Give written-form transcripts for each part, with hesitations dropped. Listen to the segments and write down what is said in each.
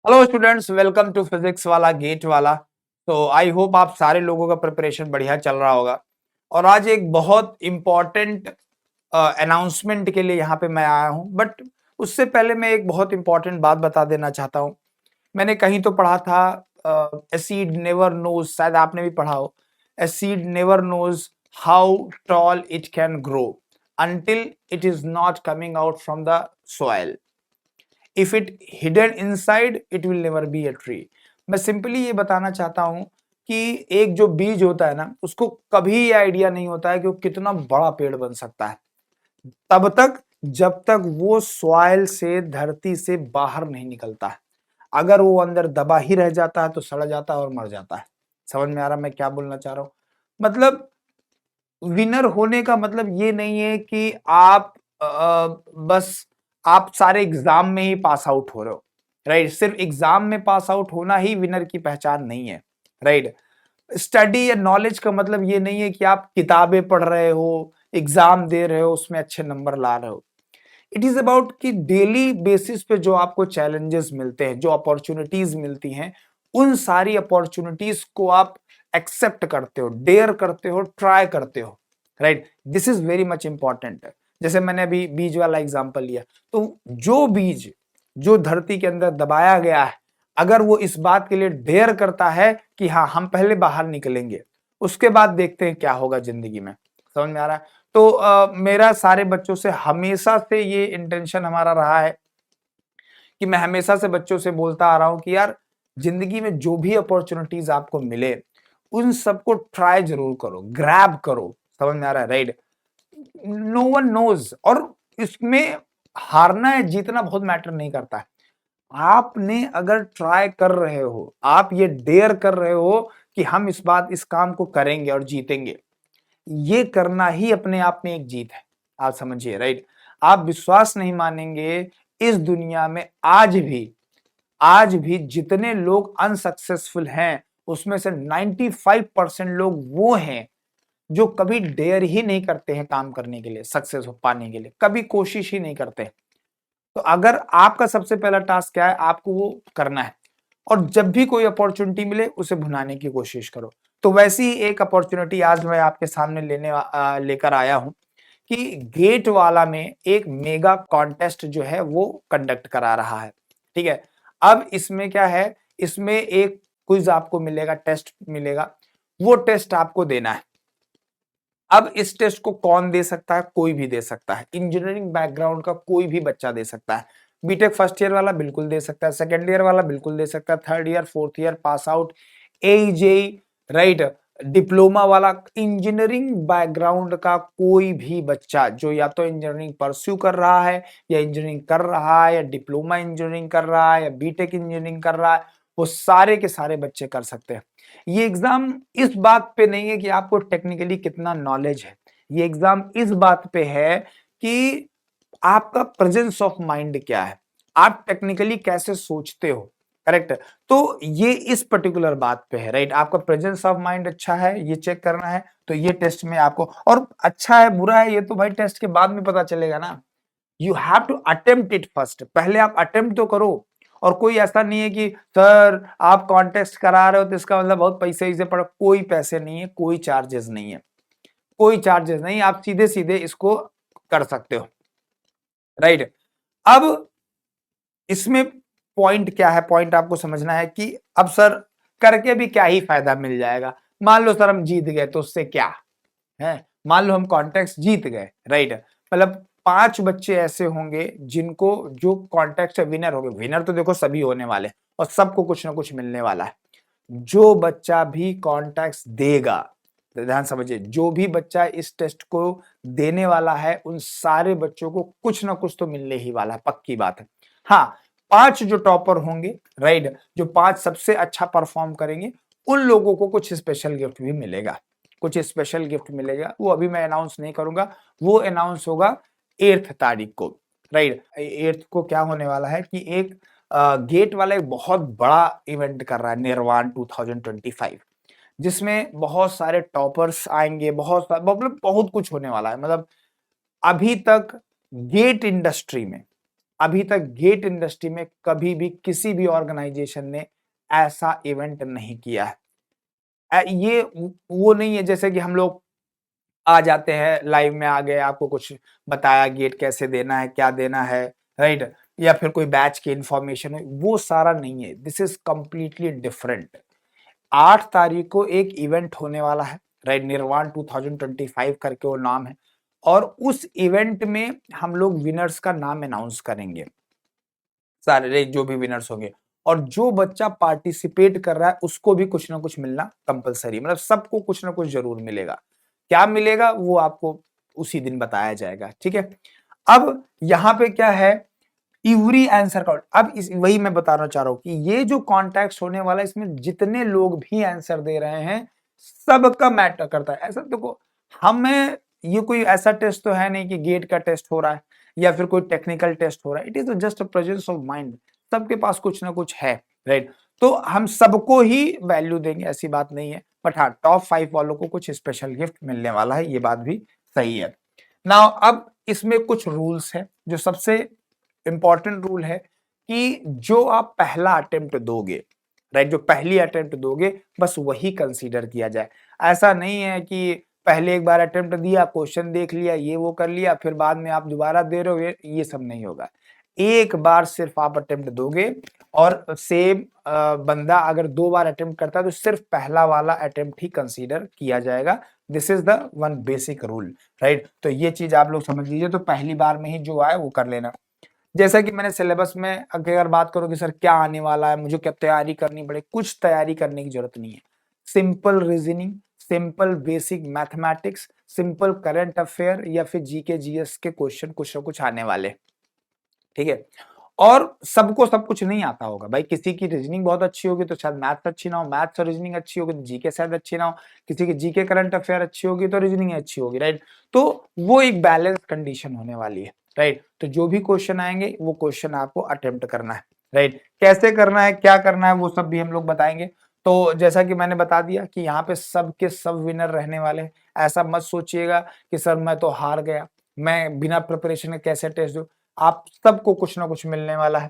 Hello students, welcome to physics Wallah GATE Wallah. तो I hope आप सारे लोगों का प्रिपरेशन बढ़िया चल रहा होगा। और आज एक बहुत इम्पॉर्टेंट अनाउंसमेंट के लिए यहाँ पे मैं आया हूँ। बट उससे पहले मैं एक बहुत इम्पॉर्टेंट बात बता देना चाहता हूँ। मैंने कहीं तो पढ़ा था, ए सीड नेवर नोज, शायद आपने भी पढ़ा हो। A seed never knows how tall it can grow until it is not coming out from the soil. If it hidden inside it will never be a tree. मैं simply ये बताना चाहता हूं कि एक जो बीज होता है ना, उसको कभी ये आइडिया नहीं होता है कि वो कितना बड़ा पेड़ बन सकता है, तब तक जब तक वो सॉइल से, धरती से बाहर नहीं निकलता है। अगर वो अंदर दबा ही रह जाता है तो सड़ जाता है और मर जाता है। समझ में आ रहा मैं क्या बोलना चाह रहा हूं? मतलब विनर होने का मतलब ये नहीं है कि आप बस आप सारे एग्जाम में ही पास आउट हो रहे हो, राइट? सिर्फ एग्जाम में पास आउट होना ही विनर की पहचान नहीं है, राइट? स्टडी या नॉलेज का मतलब ये नहीं है कि आप किताबें पढ़ रहे हो, एग्जाम दे रहे हो, उसमें अच्छे नंबर ला रहे हो। इट इज अबाउट कि डेली बेसिस पे जो आपको चैलेंजेस मिलते हैं, जो अपॉर्चुनिटीज मिलती हैं, उन सारी अपॉर्चुनिटीज को आप एक्सेप्ट करते हो, डेयर करते हो, ट्राई करते हो, right? This is very much important. जैसे मैंने अभी बीज वाला एग्जांपल लिया, तो जो बीज जो धरती के अंदर दबाया गया है, अगर वो इस बात के लिए डेयर करता है कि हाँ, हम पहले बाहर निकलेंगे, उसके बाद देखते हैं क्या होगा जिंदगी में। समझ में आ रहा है? तो मेरा सारे बच्चों से हमेशा से ये इंटेंशन हमारा रहा है कि मैं हमेशा से बच्चों से बोलता आ रहा हूं कि यार, जिंदगी में जो भी अपॉर्चुनिटीज आपको मिले, उन सबको ट्राई जरूर करो, ग्रैब करो। समझ में आ रहा है, राइट? No one knows. और इसमें हारना है जीतना बहुत मैटर नहीं करता है। आपने अगर ट्राई कर रहे हो, आप ये डेयर कर रहे हो कि हम इस काम को करेंगे और जीतेंगे, ये करना ही अपने आप में एक जीत है। आप समझिए, राइट? आप विश्वास नहीं मानेंगे, इस दुनिया में आज भी जितने लोग अनसक्सेसफुल हैं, उसमें से 95% लोग वो हैं जो कभी डेयर ही नहीं करते हैं काम करने के लिए, सक्सेस हो पाने के लिए कभी कोशिश ही नहीं करते। तो अगर आपका सबसे पहला टास्क क्या है, आपको वो करना है। और जब भी कोई अपॉर्चुनिटी मिले, उसे भुनाने की कोशिश करो। तो वैसी ही एक अपॉर्चुनिटी आज मैं आपके सामने लेकर आया हूं कि गेट वाला में एक मेगा कॉन्टेस्ट जो है वो कंडक्ट करा रहा है। ठीक है? अब इसमें क्या है, इसमें एक क्विज आपको मिलेगा, टेस्ट मिलेगा। वो टेस्ट आपको देना है। अब इस टेस्ट को कौन दे सकता है? कोई भी दे सकता है। इंजीनियरिंग बैकग्राउंड का कोई भी बच्चा दे सकता है। बीटेक फर्स्ट ईयर वाला बिल्कुल दे सकता है, सेकेंड ईयर वाला बिल्कुल दे सकता है, third year, fourth year pass out, AJE, right, diploma वाला, इंजीनियरिंग बैकग्राउंड का कोई भी बच्चा जो या तो इंजीनियरिंग परस्यू कर रहा है, या इंजीनियरिंग कर रहा है, या डिप्लोमा इंजीनियरिंग कर रहा है, या बीटेक इंजीनियरिंग कर रहा है, वो सारे के सारे बच्चे कर सकते हैं। ये एग्जाम इस बात पे नहीं है कि आपको टेक्निकली कितना नॉलेज है। ये एग्जाम इस बात पे है कि आपका प्रेजेंस ऑफ माइंड क्या है, आप टेक्निकली कैसे सोचते हो। करेक्ट? तो ये इस पर्टिकुलर बात पे है, राइट? आपका प्रेजेंस ऑफ माइंड अच्छा है, ये चेक करना है। तो ये टेस्ट में आपको, और अच्छा है बुरा है ये तो भाई टेस्ट के बाद में पता चलेगा ना। You have to attempt it first. पहले आप अटेम्प्ट तो करो। और कोई ऐसा नहीं है कि सर आप कॉन्टेस्ट करा रहे हो तो इसका मतलब बहुत पैसे इसे पड़, कोई पैसे नहीं है, कोई चार्जेस नहीं है, कोई चार्जेस नहीं, आप सीधे सीधे इसको कर सकते हो, राइट? अब इसमें पॉइंट क्या है, पॉइंट आपको समझना है कि अब सर करके भी क्या ही फायदा मिल जाएगा। मान लो सर हम जीत गए तो उससे क्या है? मान लो हम कॉन्टेस्ट जीत गए, राइट? मतलब 5 बच्चे ऐसे होंगे जिनको, जो कॉन्टेस्ट विनर होंगे, विनर तो देखो सभी होने वाले हैं, और सबको कुछ ना कुछ मिलने वाला है। जो बच्चा भी कॉन्टेस्ट देगा, तो ध्यान समझिए, जो भी बच्चा इस टेस्ट को देने वाला है, उन सारे बच्चों को कुछ ना कुछ तो मिलने ही वाला है, पक्की बात है। हाँ, 5 जो टॉपर होंगे, राइट, जो 5 सबसे अच्छा परफॉर्म करेंगे, उन लोगों को कुछ स्पेशल गिफ्ट भी मिलेगा, कुछ स्पेशल गिफ्ट मिलेगा। वो अभी मैं अनाउंस नहीं करूंगा, वो अनाउंस होगा 8 तारीख को, राइट? 8 को क्या होने वाला है कि एक गेट वाला एक बहुत बड़ा इवेंट कर रहा है, निर्वाण 2025, जिसमें बहुत सारे टॉपर्स आएंगे, मतलब बहुत कुछ होने वाला है। मतलब अभी तक गेट इंडस्ट्री में, अभी तक गेट इंडस्ट्री में कभी भी किसी भी ऑर्गेनाइजेशन ने ऐसा इवेंट नहीं किया है। ये वो नहीं है जैसे कि हम लोग आ जाते हैं, लाइव में आ गए, आपको कुछ बताया गेट कैसे देना है, क्या देना है, राइट? या फिर कोई बैच की इंफॉर्मेशन है, वो सारा नहीं है। This is completely different. 8 तारीख को एक इवेंट होने वाला है, राइट? निर्वाण 2025 करके वो नाम है, और उस इवेंट में हम लोग विनर्स का नाम अनाउंस करेंगे, सारे जो भी विनर्स होंगे। और जो बच्चा पार्टिसिपेट कर रहा है उसको भी कुछ ना कुछ मिलना कंपलसरी, मतलब सबको कुछ ना कुछ जरूर मिलेगा। क्या मिलेगा वो आपको उसी दिन बताया जाएगा, ठीक है? अब यहाँ पे क्या है, एवरी आंसर काउंट। अब इस वही मैं बताना चाह रहा हूं कि ये जो कॉन्टेक्स्ट होने वाला है, इसमें जितने लोग भी आंसर दे रहे हैं सबका मैटर करता है। ऐसा देखो, हमें ये कोई ऐसा टेस्ट तो है नहीं कि गेट का टेस्ट हो रहा है या फिर कोई टेक्निकल टेस्ट हो रहा है। It is just a presence of mind. सबके पास कुछ ना कुछ है, राइट? तो हम सबको ही वैल्यू देंगे, ऐसी बात नहीं है। बट हाँ, टॉप 5 वालों को कुछ स्पेशल गिफ्ट मिलने वाला है, ये बात भी सही है। नाउ अब इसमें कुछ रूल्स है। जो सबसे इंपॉर्टेंट रूल है कि जो आप पहला अटेम्प्ट दोगे, राइट, जो पहली अटेम्प्ट दोगे बस वही कंसीडर किया जाए। ऐसा नहीं है कि पहले एक बार अटेम्प्ट दिया, क्वेश्चन देख लिया, ये वो कर लिया, फिर बाद में आप दोबारा दे रहे हो, ये सब नहीं होगा। एक बार सिर्फ आप अटेम्प्ट दोगे, और सेम बंदा अगर 2 बार अटेम्प्ट करता है तो सिर्फ पहला वाला अटेम्प्ट ही कंसीडर किया जाएगा। This is the one basic rule, right? तो ये चीज आप लोग समझ लीजिए। तो पहली बार में ही जो आए वो कर लेना। जैसा कि मैंने सिलेबस में अगर बात करूं कि सर क्या आने वाला है, मुझे क्या तैयारी करनी पड़े, कुछ तैयारी करने की जरूरत नहीं है। Simple reasoning, simple basic mathematics, simple current affair या फिर जीके जीएस के क्वेश्चन कुछ ना कुछ आने वाले, ठीक है? और सबको सब कुछ नहीं आता होगा भाई। किसी की रीजनिंग बहुत अच्छी होगी तो शायद मैथ्स अच्छी ना हो, मैथ्स और रीजनिंग अच्छी होगी तो जीके शायद अच्छी ना हो, किसी की जीके करंट अफेयर अच्छी होगी तो रीजनिंग अच्छी होगी, राइट? तो वो एक बैलेंस कंडीशन होने वाली है, राइट? तो जो भी क्वेश्चन आएंगे वो क्वेश्चन आपको अटेम्प्ट करना है, राइट? कैसे करना है, क्या करना है, वो सब भी हम लोग बताएंगे। तो जैसा कि मैंने बता दिया कि यहाँ पे सब के सब विनर रहने वाले हैं। ऐसा मत सोचिएगा कि सर मैं तो हार गया, मैं बिना प्रिपरेशन के कैसे टेस्ट दूं। आप सबको कुछ ना कुछ मिलने वाला है।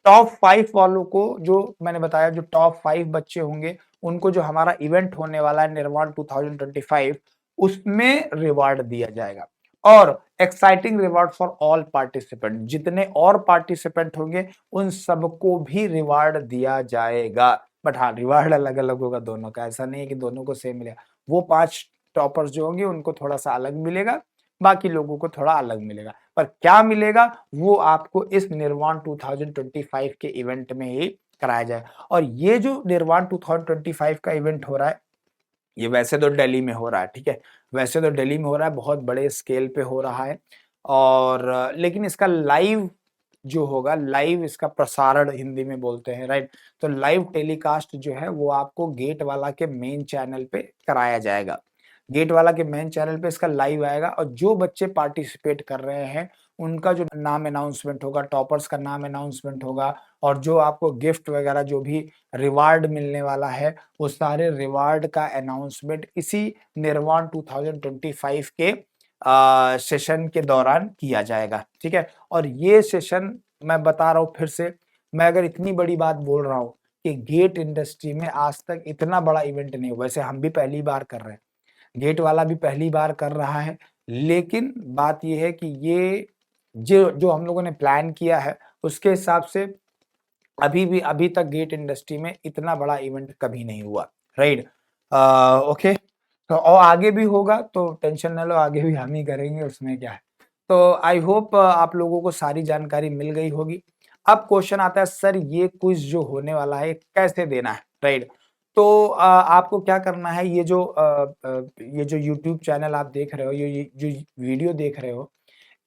टॉप 5 वालों को, जो मैंने बताया, जो टॉप 5 बच्चे होंगे उनको जो हमारा इवेंट होने वाला है निर्वाण 2025, उसमें रिवार्ड दिया जाएगा। और exciting reward for all participant, जितने और पार्टिसिपेंट होंगे उन सबको भी रिवार्ड दिया जाएगा। बट हाँ, रिवार्ड अलग अलग होगा दोनों का, ऐसा नहीं है कि दोनों को सेम मिलेगा। वो 5 टॉपर्स जो होंगे उनको थोड़ा सा अलग मिलेगा, बाकी लोगों को थोड़ा अलग मिलेगा। पर क्या मिलेगा वो आपको इस निर्वाण 2025 के इवेंट में ही कराया जाए। और ये जो निर्वाण 2025 का इवेंट हो रहा है, ये वैसे तो दिल्ली में हो रहा है, ठीक है? वैसे तो दिल्ली में हो रहा है, बहुत बड़े स्केल पे हो रहा है। और लेकिन इसका लाइव जो होगा, लाइव इसका प्रसारण हिंदी में बोलते हैं, राइट? तो लाइव टेलीकास्ट जो है वो आपको गेट वाला के मेन चैनल पे कराया जाएगा। गेट वाला के मेन चैनल पे इसका लाइव आएगा, और जो बच्चे पार्टिसिपेट कर रहे हैं उनका जो नाम अनाउंसमेंट होगा, टॉपर्स का नाम अनाउंसमेंट होगा, और जो आपको गिफ्ट वगैरह जो भी रिवार्ड मिलने वाला है वो सारे रिवार्ड का अनाउंसमेंट इसी निर्वाण 2025 के सेशन के दौरान किया जाएगा, ठीक है? और ये सेशन मैं बता रहा हूँ फिर से, मैं अगर इतनी बड़ी बात बोल रहा हूँ कि गेट इंडस्ट्री में आज तक इतना बड़ा इवेंट नहीं हुआ। वैसे हम भी पहली बार कर रहे हैं, गेट वाला भी पहली बार कर रहा है, लेकिन बात ये है कि ये जो जो हम लोगों ने प्लान किया है उसके हिसाब से अभी तक गेट इंडस्ट्री में इतना बड़ा इवेंट कभी नहीं हुआ, राइट? ओके। तो और आगे भी होगा तो टेंशन ना लो, आगे भी हम ही करेंगे, उसमें क्या है। तो आई होप आप लोगों को सारी जानकारी मिल गई होगी। अब क्वेश्चन आता है, सर ये क्विज जो होने वाला है कैसे देना है, राइट? तो आपको क्या करना है, ये जो यूट्यूब चैनल आप देख रहे हो, ये जो वीडियो देख रहे हो,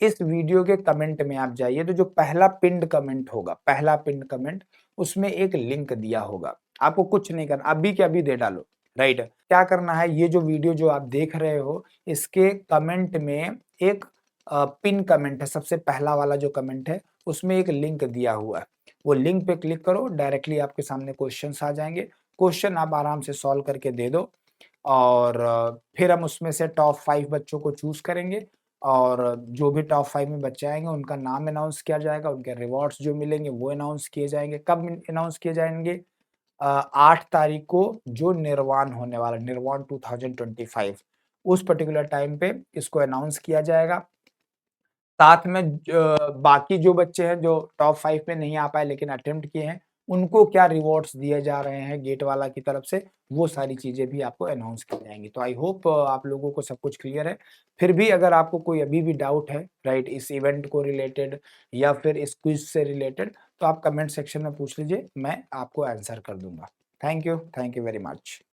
इस वीडियो के कमेंट में आप जाइए, तो जो पहला पिन्ड कमेंट होगा, पहला पिन्ड कमेंट, उसमें एक लिंक दिया होगा। आपको कुछ नहीं करना, अभी के अभी दे डालो, राइट? क्या करना है, ये जो वीडियो जो आप देख रहे हो इसके कमेंट में एक पिन कमेंट है, सबसे पहला वाला जो कमेंट है उसमें एक लिंक दिया हुआ है। वो लिंक पे क्लिक करो, डायरेक्टली आपके सामने क्वेश्चंस आ जाएंगे। क्वेश्चन आप आराम से सॉल्व करके दे दो, और फिर हम उसमें से टॉप 5 बच्चों को चूज करेंगे, और जो भी टॉप 5 में बच्चे आएँगे उनका नाम अनाउंस किया जाएगा, उनके रिवॉर्ड्स जो मिलेंगे वो अनाउंस किए जाएँगे। कब अनाउंस किए जाएँगे? 8 तारीख को जो निर्वाण होने वाला है, निर्वाण 2025 उस पर्टिकुलर टाइम पे इसको अनाउंस किया जाएगा। साथ में बाकी जो बच्चे हैं जो टॉप 5 में नहीं आ पाए लेकिन अटेम्प्ट किए हैं, उनको क्या रिवॉर्ड्स दिए जा रहे हैं गेट वाला की तरफ से, वो सारी चीज़ें भी आपको अनाउंस की जाएँगी। तो आई होप आप लोगों को सब कुछ क्लियर है। फिर भी अगर आपको कोई अभी भी डाउट है, राइट, इस इवेंट को रिलेटेड या फिर इस क्विज़ से रिलेटेड, तो आप कमेंट सेक्शन में पूछ लीजिए, मैं आपको आंसर कर दूँगा। Thank you very much.